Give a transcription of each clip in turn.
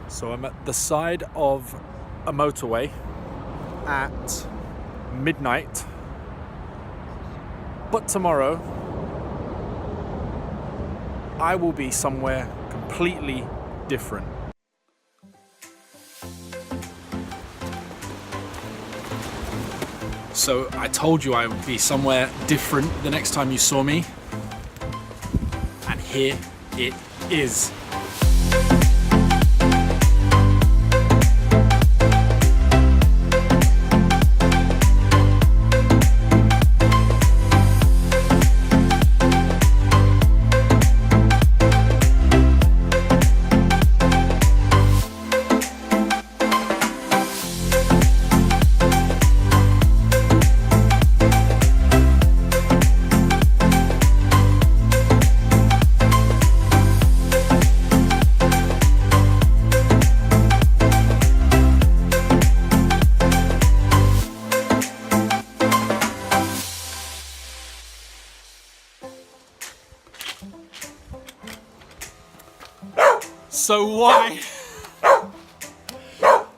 So I'm at the side of a motorway at midnight, but tomorrow I will be somewhere completely different. So I told you I would be somewhere different the next time you saw me, and here it is.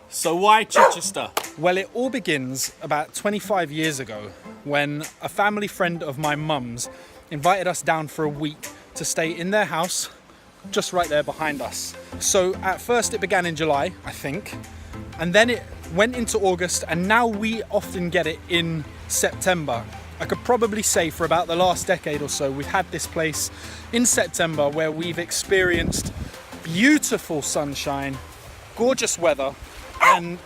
So why Chichester? Well, it all begins about 25 years ago when a family friend of my mum's invited us down for a week to stay in their house just right there behind us. So at first it began in July, I think, and then it went into August, and now we often get it in September. I could probably say for about the last decade or so we've had this place in September where we've experienced beautiful sunshine, gorgeous weather, and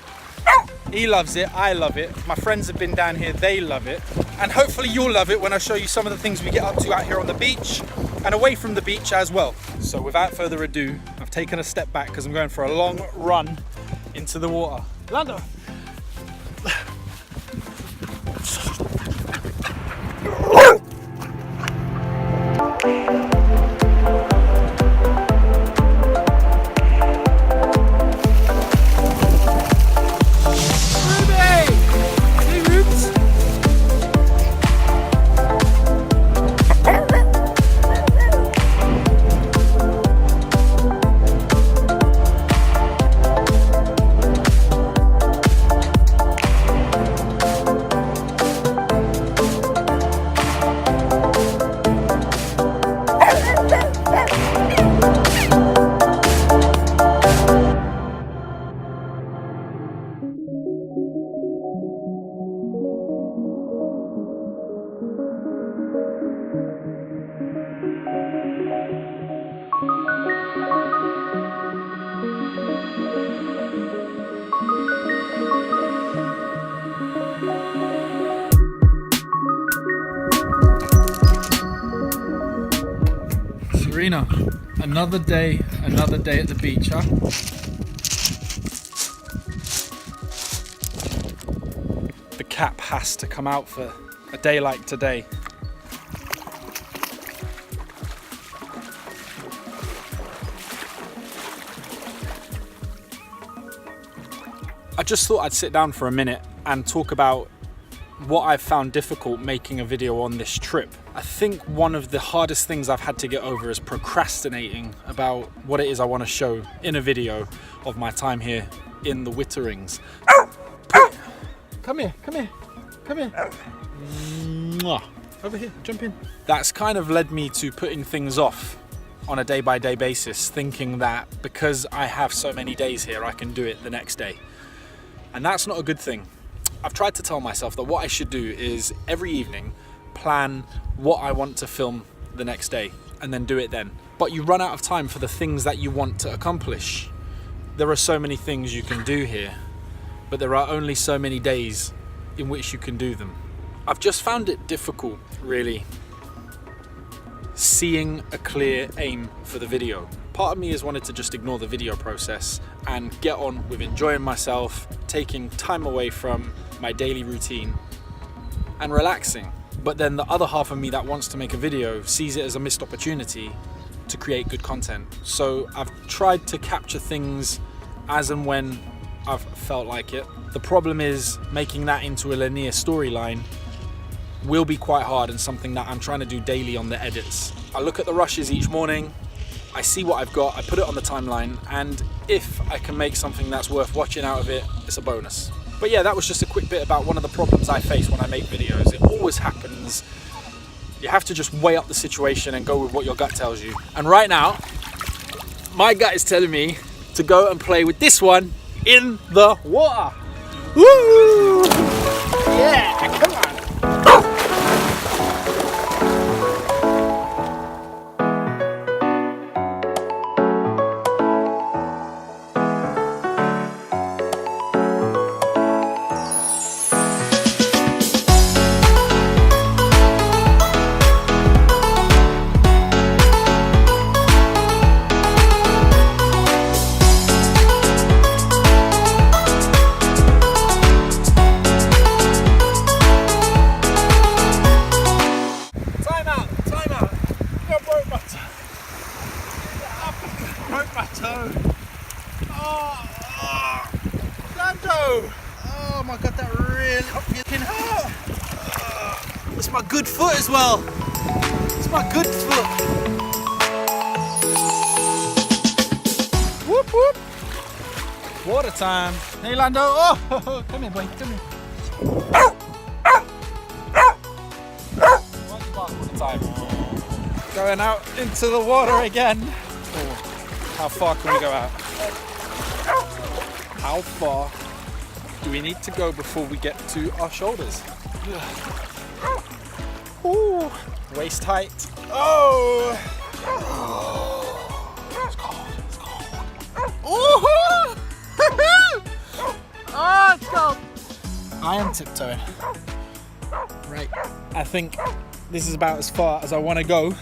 he loves it, I love it, my friends have been down here, they love it, and hopefully you'll love it when I show you some of the things we get up to out here on the beach and away from the beach as well. So without further ado, I've taken a step back because I'm going for a long run into the water. Lando! Serena, another day at the beach, huh? The cap has to come out for a day like today. I just thought I'd sit down for a minute and talk about what I've found difficult making a video on this trip. I think one of the hardest things I've had to get over is procrastinating about what it is I want to show in a video of my time here in the Witterings. Come here. Mwah. Over here, jump in. That's kind of led me to putting things off on a day-by-day basis, thinking that because I have so many days here, I can do it the next day. And that's not a good thing. I've tried to tell myself that what I should do is every evening plan what I want to film the next day and then do it then. But you run out of time for the things that you want to accomplish. There are so many things you can do here, but there are only so many days in which you can do them. I've just found it difficult, really, seeing a clear aim for the video. Part of me has wanted to just ignore the video process and get on with enjoying myself, taking time away from my daily routine and relaxing. But then the other half of me that wants to make a video sees it as a missed opportunity to create good content. So I've tried to capture things as and when I've felt like it. The problem is making that into a linear storyline will be quite hard and something that I'm trying to do daily on the edits. I look at the rushes each morning, I see what I've got, I put it on the timeline, and if I can make something that's worth watching out of it, it's a bonus. But yeah, that was just a quick bit about one of the problems I face when I make videos. It always happens. You have to just weigh up the situation and go with what your gut tells you. And right now, my gut is telling me to go and play with this one in the water. Woo! Yeah, come on. Lando! Oh my god, that really fucking hurt! It's my good foot as well! It's my good foot! Whoop whoop! Water time! Hey Lando! Oh! Come here boy, come here! Water time! Going out into the water again! Oh. How far can we go out? How far do we need to go before we get to our shoulders? Ooh, waist height. Oh! It's cold, it's cold. Ooh! Oh, it's cold. I am tiptoeing. Right, I think this is about as far as I want to go.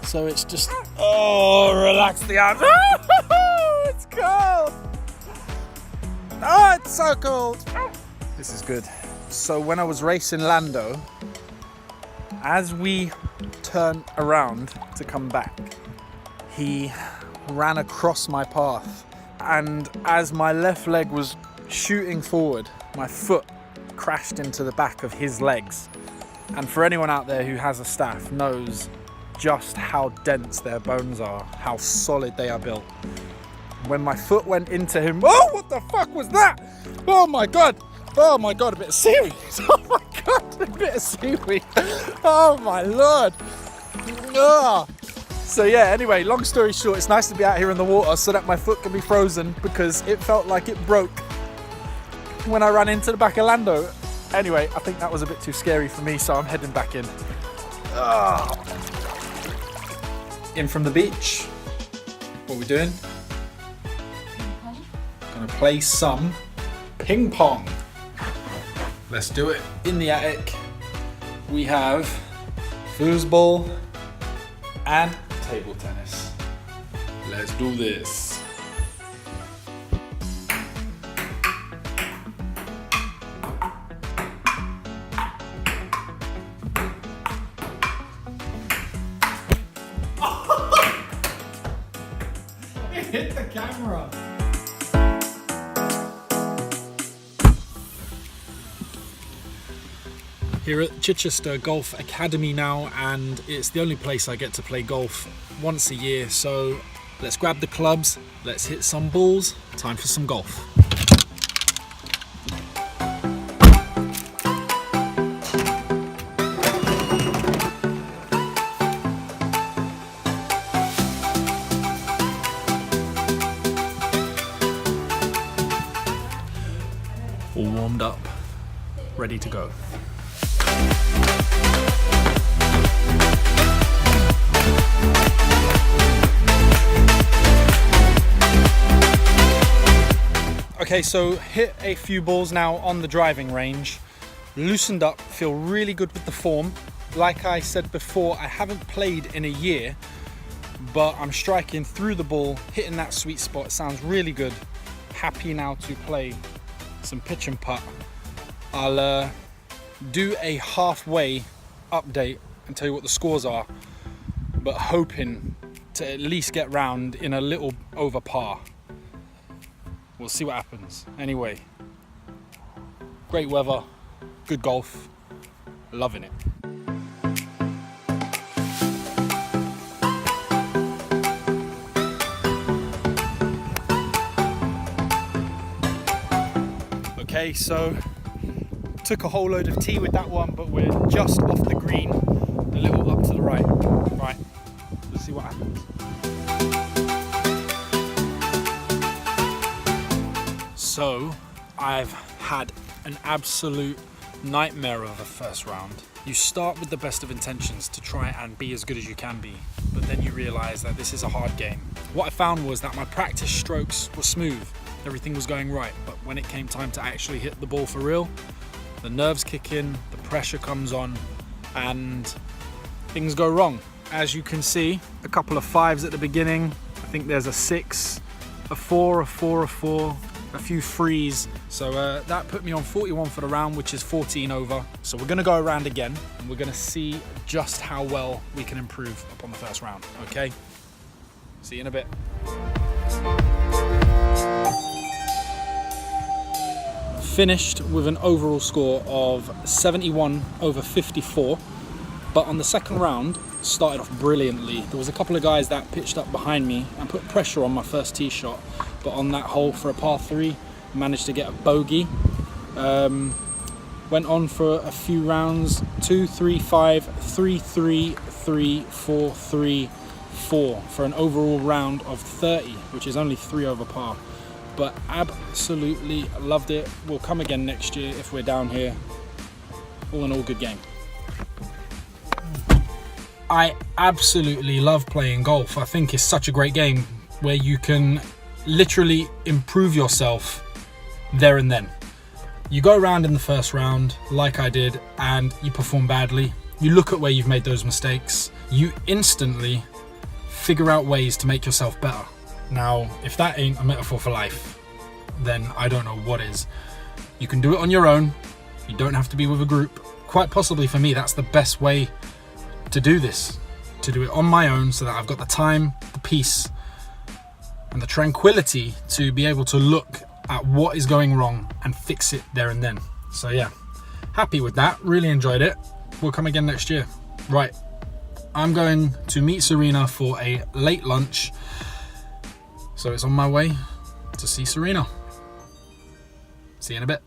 So it's just, oh, relax the arms. Oh, it's cold. Oh, it's so cold. This is good. So when I was racing Lando, as we turned around to come back, he ran across my path. And as my left leg was shooting forward, my foot crashed into the back of his legs. And for anyone out there who has a staff knows just how dense their bones are, how solid they are built. When my foot went into him, oh, what the fuck was that? Oh my god, a bit of seaweed. Oh my god, a bit of seaweed. Oh my lord. Oh. So yeah, anyway, long story short, it's nice to be out here in the water so that my foot can be frozen because it felt like it broke when I ran into the back of Lando. Anyway, I think that was a bit too scary for me, so I'm heading back in. Oh. In from the beach. What are we doing? Gonna play some ping pong. Let's do it. In the attic, we have foosball and table tennis. Let's do this. Hit the camera. Here at Chichester Golf Academy now, and it's the only place I get to play golf once a year, so let's grab the clubs, let's hit some balls, time for some golf. All warmed up, ready to go. Okay, so hit a few balls now on the driving range, loosened up, feel really good with the form. Like I said before, I haven't played in a year, but I'm striking through the ball, hitting that sweet spot, sounds really good. Happy now to play some pitch and putt. I'll do a halfway update and tell you what the scores are, but hoping to at least get round in a little over par. We'll see what happens. Anyway, great weather, good golf, loving it. Okay, so took a whole load of tea with that one, but we're just off the green, a little up to the right. Right, let's see what happens. So I've had an absolute nightmare of a first round. You start with the best of intentions to try and be as good as you can be, but then you realize that this is a hard game. What I found was that my practice strokes were smooth, everything was going right, but when it came time to actually hit the ball for real, the nerves kick in, the pressure comes on, and things go wrong. As you can see, a couple of 5s at the beginning. I think there's a 6, a 4, a 4, a 4, a few 3s. So that put me on 41 for the round, which is 14 over. So we're gonna go around again, and we're gonna see just how well we can improve upon the first round, okay? See you in a bit. Finished with an overall score of 71 over 54, but on the second round started off brilliantly. There was a couple of guys that pitched up behind me and put pressure on my first tee shot, but on that hole for a par 3 managed to get a bogey. Went on for a few rounds, 2, 3, 5, 3, 3, 3, 4, 3, 4 for an overall round of 30, which is only 3 over par. But absolutely loved it. We'll come again next year if we're down here. All in all, good game. I absolutely love playing golf. I think it's such a great game where you can literally improve yourself there and then. You go around in the first round like I did and you perform badly. You look at where you've made those mistakes. You instantly figure out ways to make yourself better. Now, if that ain't a metaphor for life, then I don't know what is. You can do it on your own. You don't have to be with a group. Quite possibly for me, that's the best way to do this. To do it on my own so that I've got the time, the peace, and the tranquility to be able to look at what is going wrong and fix it there and then. So yeah, happy with that. Really enjoyed it. We'll come again next year. Right, I'm going to meet Serena for a late lunch. So it's on my way to see Serena. See you in a bit.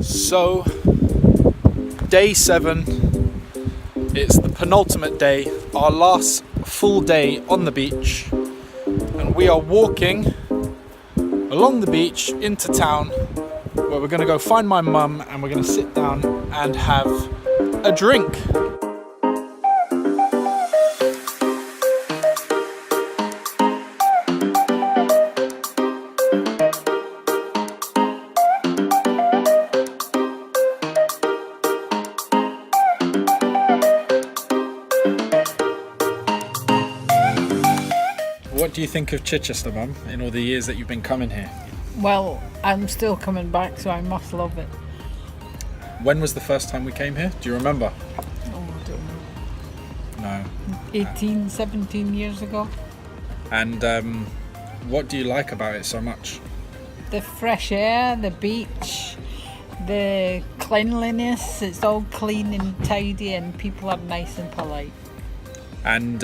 So, day 7, it's the penultimate day, our last full day on the beach, and we are walking along the beach into town where we're going to go find my mum and we're going to sit down and have a drink. What do you think of Chichester, Mum, in all the years that you've been coming here? Well, I'm still coming back, so I must love it. When was the first time we came here? Do you remember? Oh, I don't know. No. 18, 17 years ago. And what do you like about it so much? The fresh air, the beach, the cleanliness. It's all clean and tidy, and people are nice and polite. And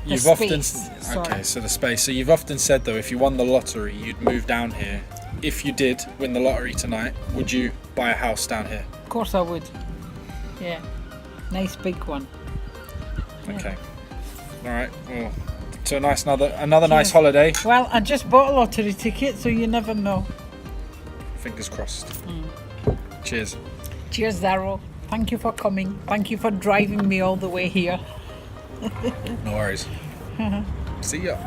you've space, often okay, so the space. So you've often said though, if you won the lottery, you'd move down here. If you did win the lottery tonight, would you buy a house down here? Of course I would. Yeah, nice big one. Okay. All right. Well, to another nice holiday. Well, I just bought a lottery ticket, so you never know. Fingers crossed. Cheers. Cheers, Darryl. Thank you for coming. Thank you for driving me all the way here. No worries. See ya.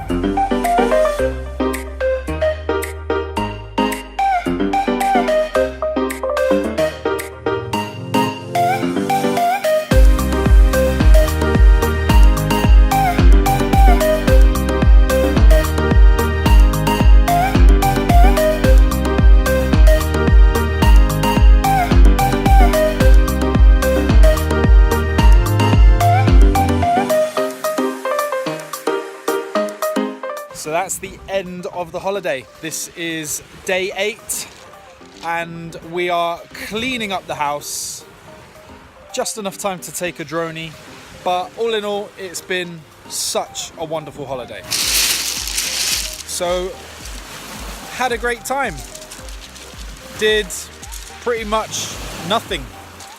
So that's the end of the holiday. This is day 8 and we are cleaning up the house. Just enough time to take a droney, but all in all, it's been such a wonderful holiday. So, had a great time. Did pretty much nothing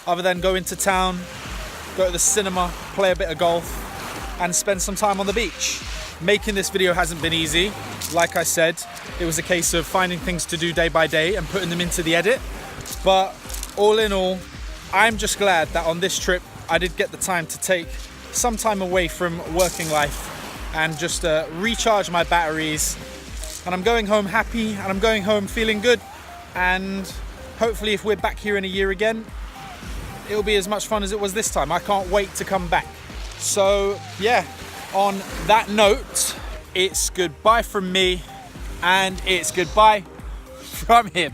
other than go into town, go to the cinema, play a bit of golf, and spend some time on the beach. Making this video hasn't been easy. Like I said, it was a case of finding things to do day by day and putting them into the edit. But all in all, I'm just glad that on this trip, I did get the time to take some time away from working life and just recharge my batteries. And I'm going home happy, and I'm going home feeling good. And hopefully if we're back here in a year again, it'll be as much fun as it was this time. I can't wait to come back. So yeah, on that note, it's goodbye from me, and it's goodbye from him.